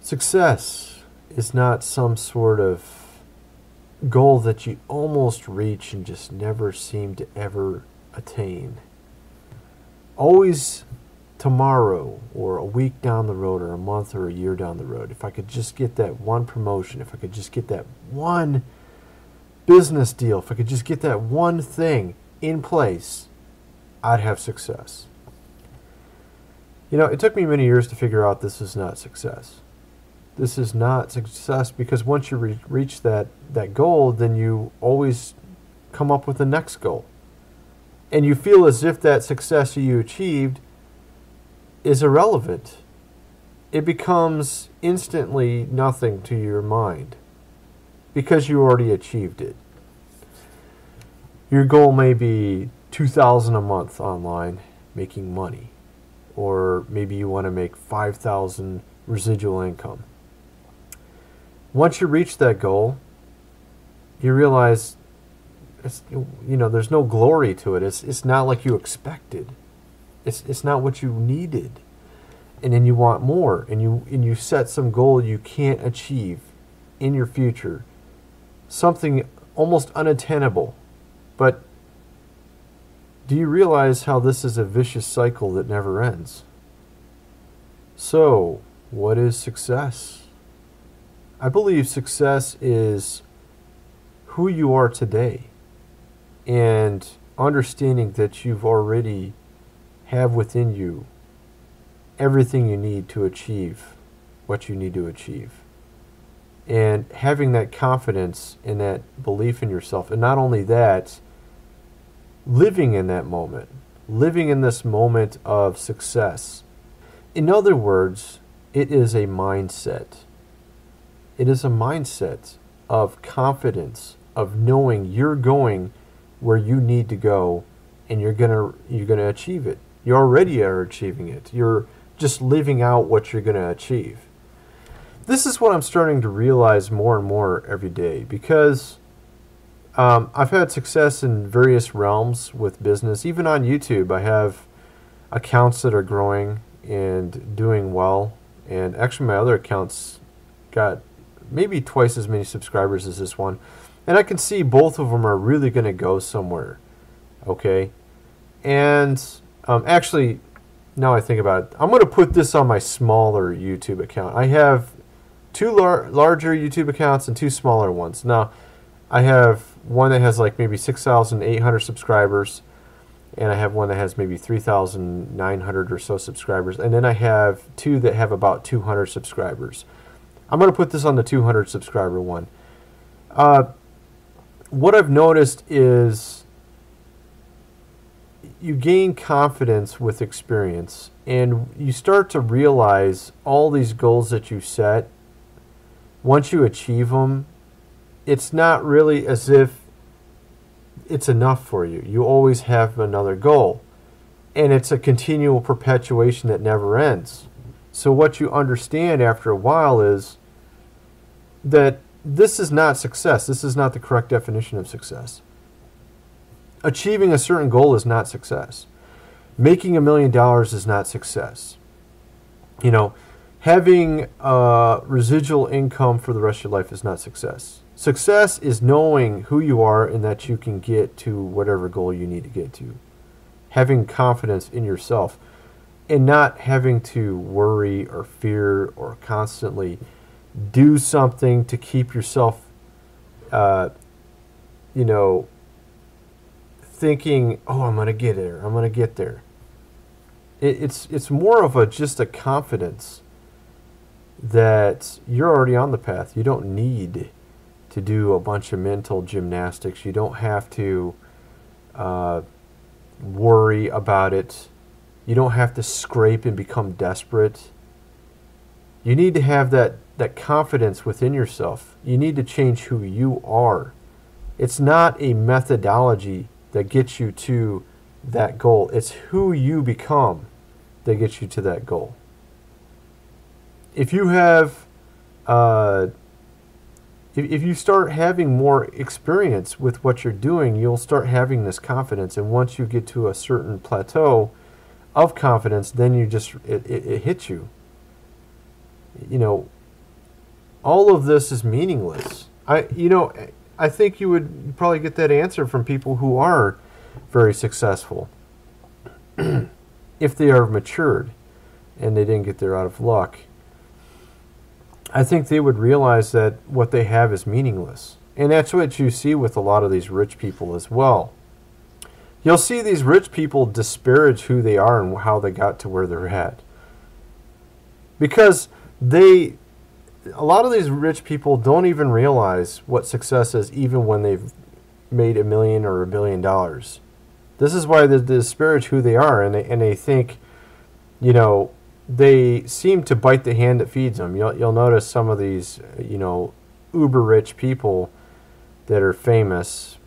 Success is not some sort of goal that you almost reach and just never seem to ever attain. Always tomorrow or a week down the road or a month or a year down the road, if I could just get that one promotion, if I could just get that one business deal, if I could just get that one thing in place, I'd have success. You know, it took me many years to figure out this is not success. This is not success because once you reach that goal, then you always come up with the next goal. And you feel as if that success you achieved is irrelevant. It becomes instantly nothing to your mind because you already achieved it. Your goal may be $2,000 a month online making money, or maybe you want to make $5,000 residual income. Once you reach that goal, you realize there's no glory to it. It's not like you expected. It's not what you needed. And then you want more, and you set some goal you can't achieve in your future. Something almost unattainable. But do you realize how this is a vicious cycle that never ends? So, what is success? I believe success is who you are today and understanding that you've already have within you everything you need to achieve what you need to achieve. And having that confidence and that belief in yourself. And not only that, living in that moment, living in this moment of success. In other words, it is a mindset. It is a mindset of confidence, of knowing you're going where you need to go, and you're gonna achieve it. You already are achieving it. You're just living out what you're gonna achieve. This is what I'm starting to realize more and more every day, because I've had success in various realms with business. Even on YouTube, I have accounts that are growing and doing well, and actually my other accounts got maybe twice as many subscribers as this one. And I can see both of them are really going to go somewhere. Okay? And actually, now I think about it, I'm going to put this on my smaller YouTube account. I have two larger YouTube accounts and two smaller ones. Now, I have one that has like maybe 6,800 subscribers, and I have one that has maybe 3,900 or so subscribers. And then I have two that have about 200 subscribers. I'm going to put this on the 200 subscriber one. What I've noticed is you gain confidence with experience, and you start to realize all these goals that you set, once you achieve them, it's not really as if it's enough for you. You always have another goal, and it's a continual perpetuation that never ends. So what you understand after a while is that this is not success. This is not the correct definition of success. Achieving a certain goal is not success. Making $1 million is not success. You know, having residual income for the rest of your life is not success. Success is knowing who you are and that you can get to whatever goal you need to get to. Having confidence in yourself and not having to worry or fear or constantly do something to keep yourself, thinking, oh, I'm going to get there. I'm going to get there. It's more of just a confidence that you're already on the path. You don't need to do a bunch of mental gymnastics. You don't have to worry about it. You don't have to scrape and become desperate. You need to have that confidence within yourself. You need to change who you are. It's not a methodology that gets you to that goal. It's who you become that gets you to that goal. If you have, if you start having more experience with what you're doing, you'll start having this confidence. And once you get to a certain plateau of confidence, then you just, it hits you. You know, all of this is meaningless. I think you would probably get that answer from people who are very successful. If they are matured and they didn't get there out of luck, I think they would realize that what they have is meaningless. And that's what you see with a lot of these rich people as well. You'll see these rich people disparage who they are and how they got to where they're at. Because a lot of these rich people don't even realize what success is even when they've made $1 million or $1 billion. This is why they disparage who they are, and they think, they seem to bite the hand that feeds them. You'll notice some of these, uber rich people that are famous,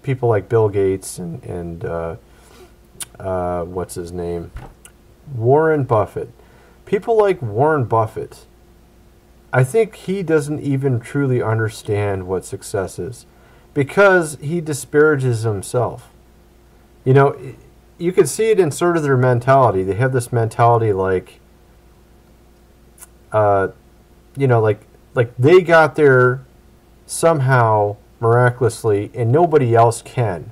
people like Bill Gates and what's his name? Warren Buffett. People like Warren Buffett, I think he doesn't even truly understand what success is because he disparages himself. You can see it in sort of their mentality. They have this mentality like they got there somehow miraculously and nobody else can.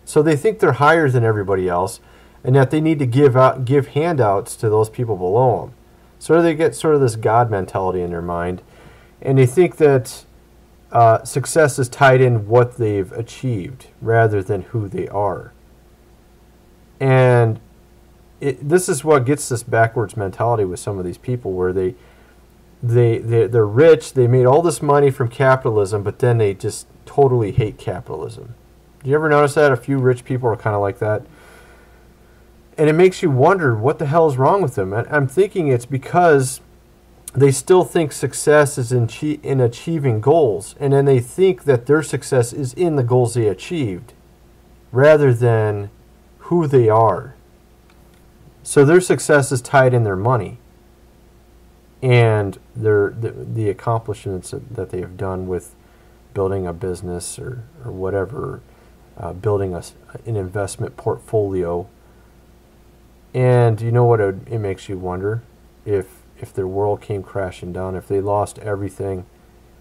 So they think they're higher than everybody else and that they need to give handouts to those people below them. So they get sort of this God mentality in their mind, and they think that success is tied in what they've achieved rather than who they are. And this is what gets this backwards mentality with some of these people, where they're rich, they made all this money from capitalism, but then they just totally hate capitalism. Do you ever notice that? A few rich people are kind of like that. And it makes you wonder what the hell is wrong with them. And I'm thinking it's because they still think success is in achieving goals. And then they think that their success is in the goals they achieved rather than who they are. So their success is tied in their money and the accomplishments that they have done with building a business or whatever, building an investment portfolio. And you know what it makes you wonder? If their world came crashing down, if they lost everything,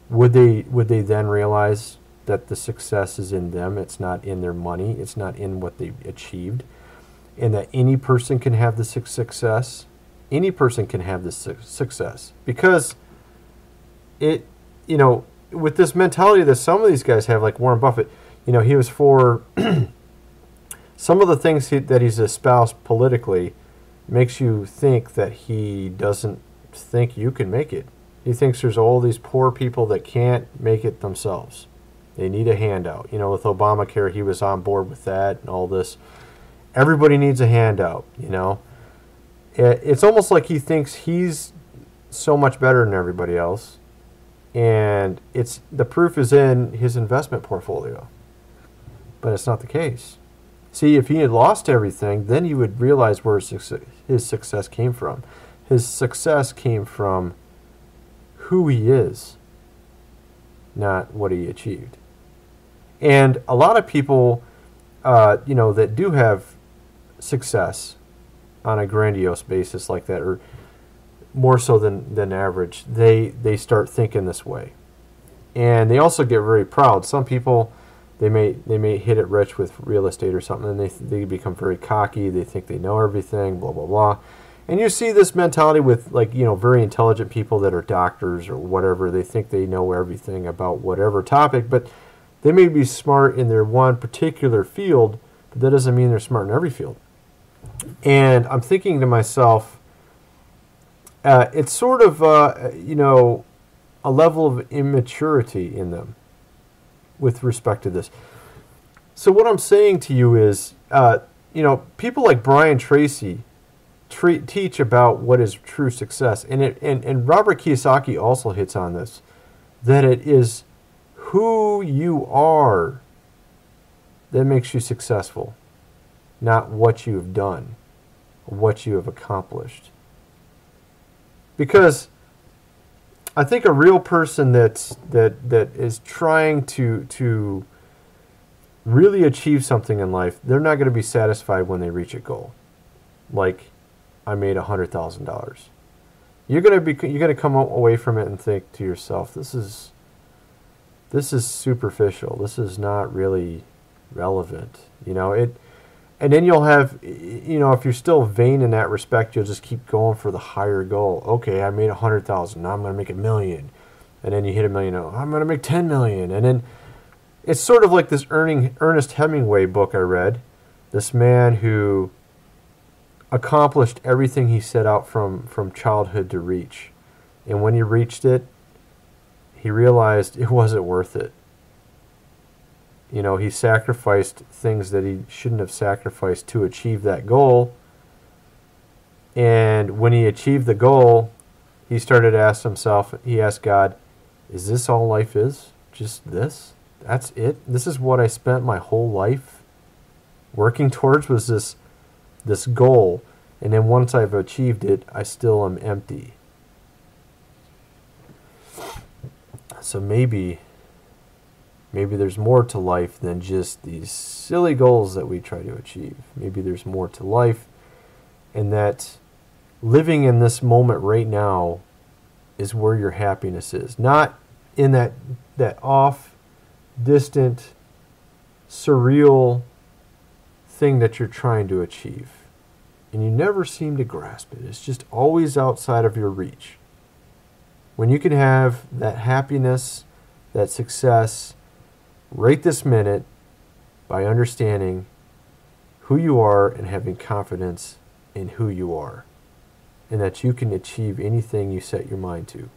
would they then realize that the success is in them? It's not in their money. It's not in what they've achieved. And that any person can have this success. Any person can have this success. Because with this mentality that some of these guys have, like Warren Buffett, he was for some of the things that he's espoused politically makes you think that he doesn't think you can make it. He thinks there's all these poor people that can't make it themselves. They need a handout. With Obamacare, he was on board with that and all this. Everybody needs a handout, It's almost like he thinks he's so much better than everybody else. And the proof is in his investment portfolio. But it's not the case. See, if he had lost everything, then you would realize where his success came from. His success came from who he is, not what he achieved. And a lot of people, that do have success on a grandiose basis like that, or more so than average, they start thinking this way. And they also get very proud. Some people, they may hit it rich with real estate or something, and they become very cocky. They think they know everything, blah, blah, blah. And you see this mentality with, very intelligent people that are doctors or whatever. They think they know everything about whatever topic, but they may be smart in their one particular field, but that doesn't mean they're smart in every field. And I'm thinking to myself, it's sort of, a level of immaturity in them with respect to this. So what I'm saying to you is, people like Brian Tracy teach about what is true success, and Robert Kiyosaki also hits on this, that it is who you are that makes you successful, not what you have done, or what you have accomplished. Because I think a real person that is trying to really achieve something in life, they're not going to be satisfied when they reach a goal. Like, I made $100,000. you're gonna come away from it and think to yourself, this is superficial. This is not really relevant. And then you'll have, if you're still vain in that respect, you'll just keep going for the higher goal. Okay, I made 100,000. Now I'm going to make 1,000,000. And then you hit 1,000,000. Oh, I'm going to make 10,000,000. And then it's sort of like this Ernest Hemingway book I read. This man who accomplished everything he set out from childhood to reach. And when he reached it, he realized it wasn't worth it. He sacrificed things that he shouldn't have sacrificed to achieve that goal. And when he achieved the goal, he started to ask himself, he asked God, is this all life is? Just this? That's it? This is what I spent my whole life working towards, was this goal. And then once I've achieved it, I still am empty. So maybe there's more to life than just these silly goals that we try to achieve. Maybe there's more to life, and that living in this moment right now is where your happiness is. Not in that off, distant, surreal thing that you're trying to achieve. And you never seem to grasp it. It's just always outside of your reach. When you can have that happiness, that success, right this minute, by understanding who you are and having confidence in who you are, and that you can achieve anything you set your mind to.